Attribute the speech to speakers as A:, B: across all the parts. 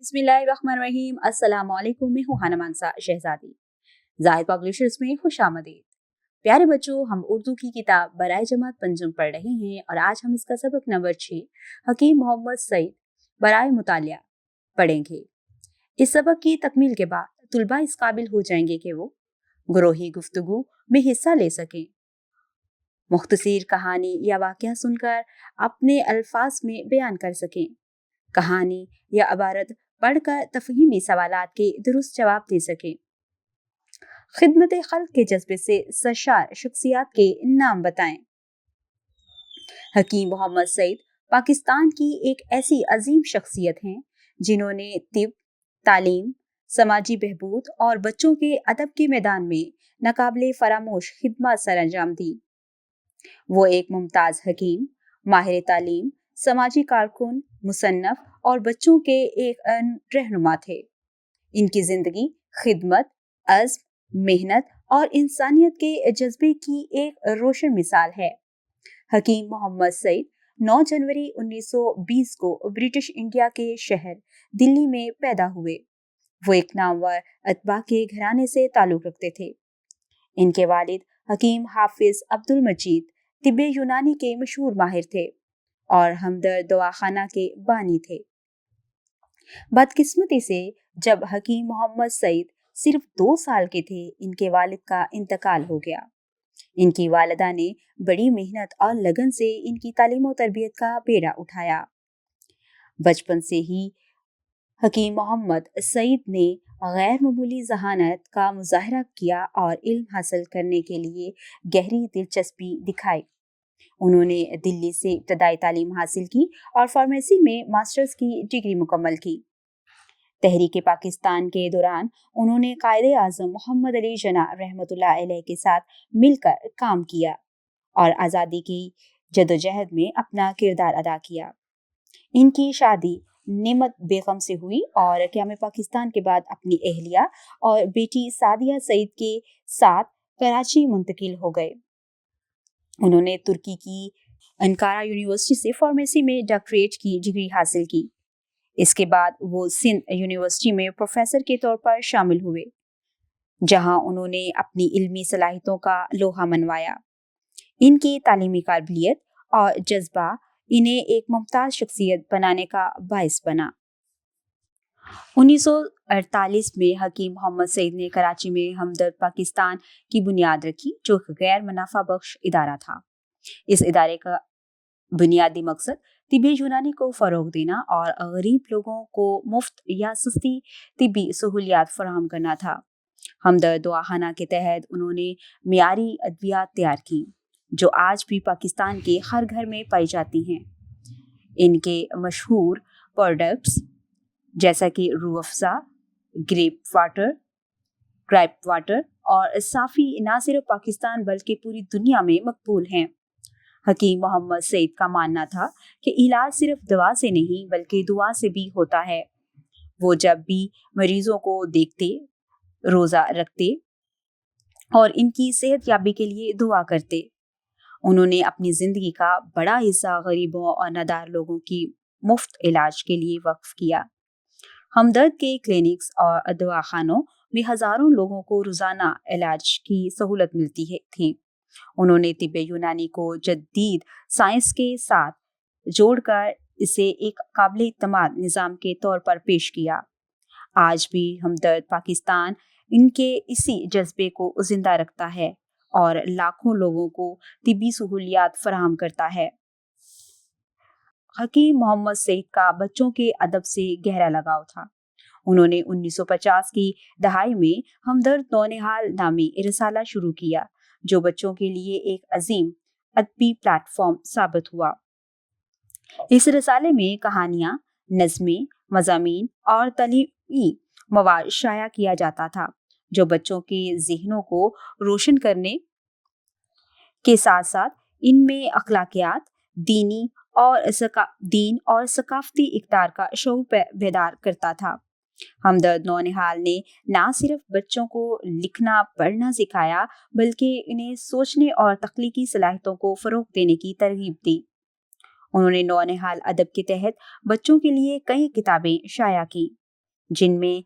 A: बिस्मिल्लाहिर्रहमानिर्रहीम। अस्सलाम वालेकुम। मैं हूँ हाना मानसा शहजादी। जाहिद पब्लिशर्स में खुशामदीद। प्यारे बच्चों, हम उर्दू की किताब बराए जमात पंजुम पढ़ रहे हैं और आज हम इसका सबक नंबर 6 हकीम मोहम्मद सईद बराए मुतालिया पढ़ेंगे। इस सबक की तकमील के बाद तुलबा इस काबिल हो जाएंगे कि वो ग्रोही गुफ्तगू में हिस्सा ले सकें, मुख्तसर कहानी या वाक़या सुनकर अपने अल्फाज में बयान कर सकें, कहानी या अबारत पढ़कर तफहीमी सवालात के दुरुस्त जवाब दे सकें, खिदमत खल्क के जज्बे से सरशार शख्सियात के नाम बताएं। हकीम मोहम्मद सईद पाकिस्तान की एक ऐसी अजीम शख्सियत हैं जिन्होंने तिब, तालीम, समाजी बहबूद और बच्चों के अदब के मैदान में नाकाबिले फरामोश खिदमत सर अंजाम दी। वो एक मुमताज़ हकीम, माहिर तालीम, समाजी कारकुन, मुसन्नफ और बच्चों के एक रहनुमा थे। इनकी जिंदगी खिदमत, अज़्म, मेहनत और इंसानियत के जज्बे की एक रोशन मिसाल है। हकीम मोहम्मद सईद 9 जनवरी 1920 को ब्रिटिश इंडिया के शहर दिल्ली में पैदा हुए। वो एक नामवर अतबा के घराने से ताल्लुक़ रखते थे। इनके वालिद हकीम हाफिज अब्दुल मजीद तिब्बे यूनानी के मशहूर माहिर थे और हमदर्द दवाखाना के बानी थे। बदकिस्मती से जब हकीम मोहम्मद सईद सिर्फ 2 साल के थे, इनके वालिद का इंतकाल हो गया। इनकी वालिदा ने बड़ी मेहनत और लगन से इनकी तालीम और तरबियत का बेड़ा उठाया। बचपन से ही हकीम मोहम्मद सईद ने गैर मामूली जहानत का मुजाहरा किया और इल्म हासिल करने के लिए गहरी दिलचस्पी दिखाई। उन्होंने दिल्ली से इब्तदाई तालीम हासिल की और फार्मेसी में मास्टर्स की डिग्री मुकम्मल की। तहरीक पाकिस्तान के दौरान उन्होंने कायदे आज़म मोहम्मद अली जिन्ना रहमतुल्लाह अलैह के साथ मिलकर काम किया और आज़ादी की जदोजहद में अपना किरदार अदा किया। इनकी शादी नेमत बेगम से हुई और क़याम पाकिस्तान के बाद अपनी अहलिया और बेटी सादिया सईद के साथ कराची मुंतकिल हो गए। उन्होंने तुर्की की अंकारा यूनिवर्सिटी से फार्मेसी में डॉक्टरेट की डिग्री हासिल की। इसके बाद वो सिंध यूनिवर्सिटी में प्रोफेसर के तौर पर शामिल हुए, जहां उन्होंने अपनी इल्मी सलाहियतों का लोहा मनवाया। इनकी तालीमी काबिलियत और जज्बा इन्हें एक मुमताज़ शख्सियत बनाने का बाइस बना। 1948 में हकीम मोहम्मद सईद ने कराची में हमदर्द पाकिस्तान की बुनियाद रखी, जो गैर मुनाफा बख्श इदारा था। इस इदारे का बुनियादी मकसद तिब्बी यूनानी को फ़रोग देना और गरीब लोगों को मुफ्त या सस्ती तिब्बी सहूलियात फराहम करना था। हमदर्द दवाखाना के तहत उन्होंने मियारी अद्वियात तैयार की, जो आज भी पाकिस्तान के हर घर में पाई जाती हैं। इनके मशहूर प्रोडक्ट्स जैसा कि रूह अफ़ज़ा, ग्रेप वाटर और साफ़ी न सिर्फ पाकिस्तान बल्कि पूरी दुनिया में मकबूल हैं। हकीम मोहम्मद सईद का मानना था कि इलाज सिर्फ दवा से नहीं बल्कि दुआ से भी होता है। वो जब भी मरीजों को देखते, रोज़ा रखते और इनकी सेहत याबी के लिए दुआ करते। उन्होंने अपनी ज़िंदगी का बड़ा हिस्सा गरीबों और नादार लोगों की मुफ्त इलाज के लिए वक्फ किया। हमदर्द के क्लिनिक्स और दवाखानों में हज़ारों लोगों को रोज़ाना इलाज की सहूलत मिलती थी। उन्होंने तिब्बे यूनानी को जदीद साइंस के साथ जोड़कर इसे एक काबिल इत्तेमाद निज़ाम के तौर पर पेश किया। आज भी हमदर्द पाकिस्तान इनके इसी जज्बे को जिंदा रखता है और लाखों लोगों को तिब्बी सहूलियात फराहम करता है। हकीम मोहम्मद सईद का बच्चों के अदब से गहरा लगाव था। उन्होंने 1950 की दहाई में हमदर्द नौनिहाल नामी रिसाला शुरू किया, जो बच्चों के लिए एक अजीम अदबी प्लेटफॉर्म साबित हुआ। इस रिसाले में कहानियाँ, नज़में, मज़ामीन और तालीमी मवाद शाया किया जाता था, जो बच्चों के ज़हनों को रोशन करने के साथ साथ इनमें अखलाकियात, दीन और सकाफती इक़्तिदार का शऊर बेदार करता था। हमदर्द नौनिहाल ने न सिर्फ बच्चों को लिखना पढ़ना सिखाया बल्कि इन्हें सोचने और तख्लीकी सलाहियतों को फ़रोग़ देने की तरगीब दी। उन्होंने नौनिहाल अदब के तहत बच्चों के लिए कई किताबें शाया की। जिनमें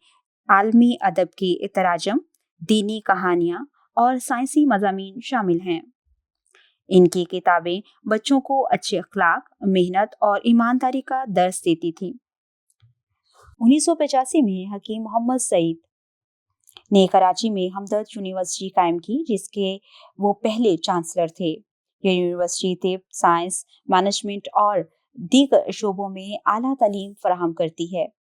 A: आलमी अदब के तराजम, दीनी कहानियाँ और साइंसी मज़ामीन शामिल हैं। इनकी किताबें बच्चों को अच्छे अखलाक, मेहनत और ईमानदारी का दर्स देती थीं। 1985 में हकीम मोहम्मद सईद ने कराची में हमदर्द यूनिवर्सिटी कायम की, जिसके वो पहले चांसलर थे। यह यूनिवर्सिटी तिब, साइंस, मैनेजमेंट और दीगर शोबों में आला तालीम फराहम करती है।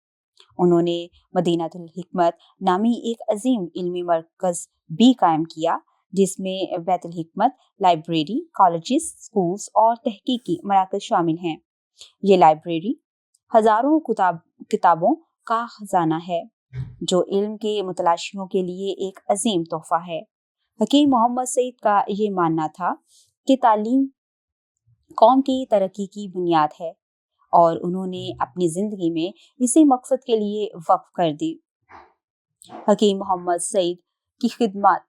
A: उन्होंने मदीनातुल हिकमत नामी एक अजीम इल्मी मरकज़ भी कायम किया, जिसमें बैतुल हिकमत, लाइब्रेरी, कॉलेजेस, स्कूल्स और तहकीकी मराकज़ शामिल हैं। ये लाइब्रेरी हज़ारों किताबों का खजाना है, जो इल्म के मुतलाशियों के लिए एक अजीम तोहफा है। हकीम मोहम्मद सईद का ये मानना था कि तालीम कौम की तरक्की की बुनियाद है, और उन्होंने अपनी जिंदगी में इसी मकसद के लिए वक्फ कर दी। हकीम मोहम्मद सईद की खिदमत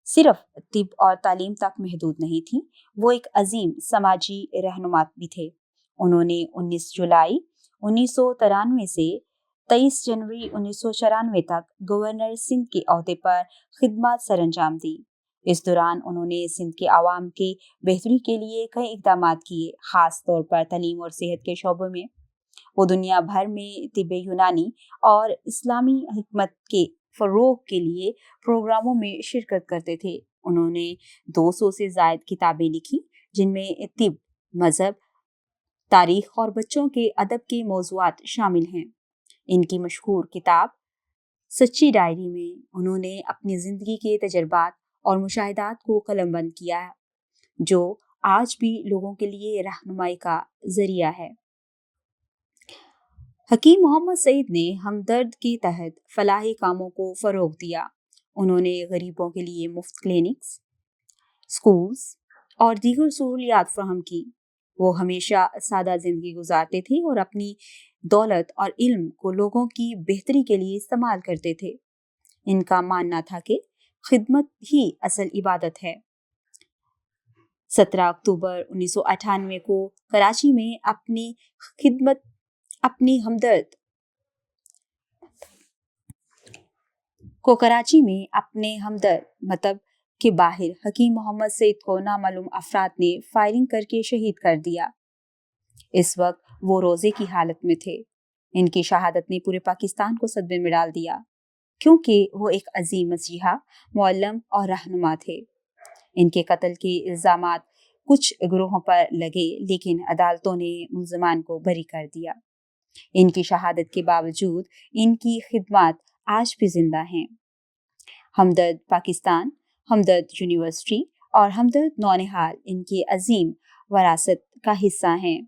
A: सिर्फ तिब और तालीम तक महदूद नहीं थी, वो एक अजीम समाजी रहनुमा भी थे। उन्होंने 19 जुलाई 1993 से 23 जनवरी 1994 तक गवर्नर सिंध के ओहदे पर खिदमत सरअंजाम दी। इस दौरान उन्होंने सिंध के आवाम के बेहतरी के लिए कई इक़दाम किए, खास तौर पर तालीम और सेहत के शोबों में। वो दुनिया भर में तिब्बे यूनानी और इस्लामी हिकमत के फ़रोग़ के लिए प्रोग्रामों में शिरकत करते थे। उन्होंने 200 से ज़ायद किताबें लिखी, जिनमें तिब, मज़हब, तारीख़ और बच्चों के अदब के मौज़ूआत शामिल हैं। इनकी मशहूर किताब सच्ची डायरी में उन्होंने अपनी ज़िंदगी के तजर्बात और मुशाहिदात को कलमबंद किया, जो आज भी लोगों के लिए रहनुमाई का ज़रिया है। हकीम मोहम्मद सईद ने हमदर्द के तहत फलाही कामों को फ़रोग़ दिया। उन्होंने गरीबों के लिए मुफ्त क्लिनिक्स, स्कूल्स और दीगर सहूलियात फराहम की। वो हमेशा सादा ज़िंदगी गुजारते थे और अपनी दौलत और इल्म को लोगों की बेहतरी के लिए इस्तेमाल करते थे। इनका मानना था कि खिदमत ही असल इबादत है। 17 अक्टूबर 1998 को कराची में अपनी हमदर्द मतलब के बाहर हकीम मोहम्मद सईद को नामालूम अफराद ने फायरिंग करके शहीद कर दिया। इस वक्त वो रोजे की हालत में थे। इनकी शहादत ने पूरे पाकिस्तान को सदमे में डाल दिया, क्योंकि वो एक अजीम मसीहा, मुअल्लिम और रहनुमा थे। इनके कत्ल के इल्जामात कुछ ग्रोहों पर लगे, लेकिन अदालतों ने मुल्ज़िमान को बरी कर दिया। इनकी शहादत के बावजूद इनकी खिदमत आज भी जिंदा हैं। हमदर्द पाकिस्तान, हमदर्द यूनिवर्सिटी और हमदर्द नौनिहाल इनकी अजीम वरासत का हिस्सा हैं।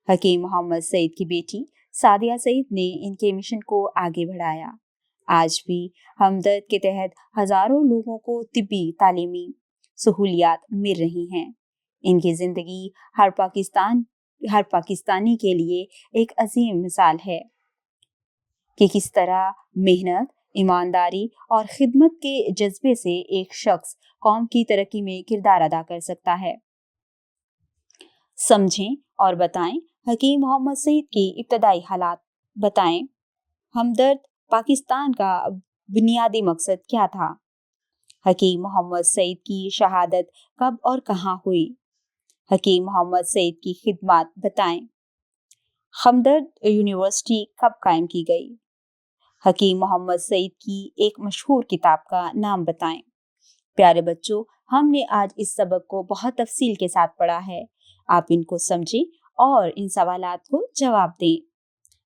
A: हकीम मोहम्मद सईद की बेटी सादिया सईद ने इनके मिशन को आगे बढ़ाया। आज भी हमदर्द के तहत हज़ारों लोगों को तिब्बी तालीमी सहूलियात मिल रही हैं। इनकी ज़िंदगी हर पाकिस्तानी के लिए एक अजीम मिसाल है कि किस तरह मेहनत, ईमानदारी और खिदमत के जज्बे से एक शख्स कौम की तरक्की में किरदार अदा कर सकता है। समझें और बताएं, हकीम मोहम्मद सईद की इब्तदाई हालात बताएं। हमदर्द पाकिस्तान का बुनियादी मकसद क्या था? हकीम मोहम्मद सईद की शहादत कब और कहाँ हुई? हकीम मोहम्मद सईद की खिदमत बताएं। हमदर्द यूनिवर्सिटी कब कायम की गई? हकीम मोहम्मद सईद की एक मशहूर किताब का नाम बताएं। प्यारे बच्चों, हमने आज इस सबक को बहुत तफसील के साथ पढ़ा है। आप इनको समझें और इन सवालात को जवाब दें।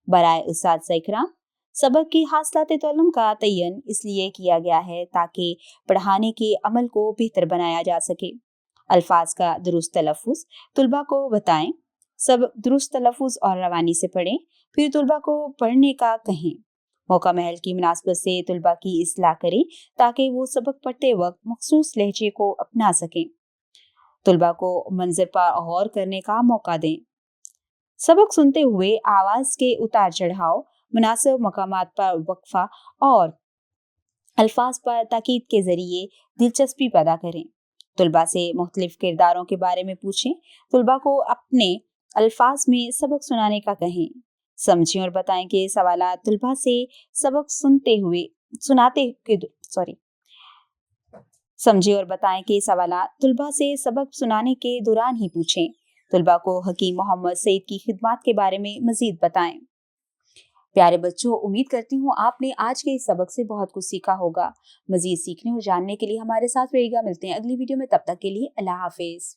A: बराए उस्ताद इकराम, सबक की हासिलात तौलम का तयन इसलिए किया गया है ताकि पढ़ाने के अमल को बेहतर बनाया जा सके। अल्फाज का दुरुस्त तलफ़ुज़ तुलबा को बताएं। सब दुरुस्त तलफ़ुज़ और रवानी से पढ़ें, फिर तुलबा को पढ़ने का कहें। मौका महल की मुनासबत से तुलबा की इस्लाह करें ताकि वो सबक पढ़ते वक्त मखसूस लहजे को अपना सकें। तुलबा को मंजर पर गौर करने का मौका दें। सबक सुनते हुए आवाज़ के उतार चढ़ाव, मुनासिब मकामात पर वक्फा और अल्फाज पर ताकीद के जरिए दिलचस्पी पैदा करें। तुलबा से मुख्तलिफ किरदारों के बारे में पूछें। तुलबा को अपने अल्फाज में सबक सुनाने का कहें। समझें और बताएं कि सवालात तलबा से सबक समझें और बताएं कि सवालात तलबा से सबक सुनाने के दौरान ही पूछें। तलबा को हकीम मोहम्मद सईद की खिदमत के बारे में मजीद बताएं। प्यारे बच्चों, उम्मीद करती हूँ आपने आज के इस सबक से बहुत कुछ सीखा होगा। मजीद सीखने और जानने के लिए हमारे साथ रहिएगा। मिलते हैं अगली वीडियो में, तब तक के लिए अल्लाह हाफिज।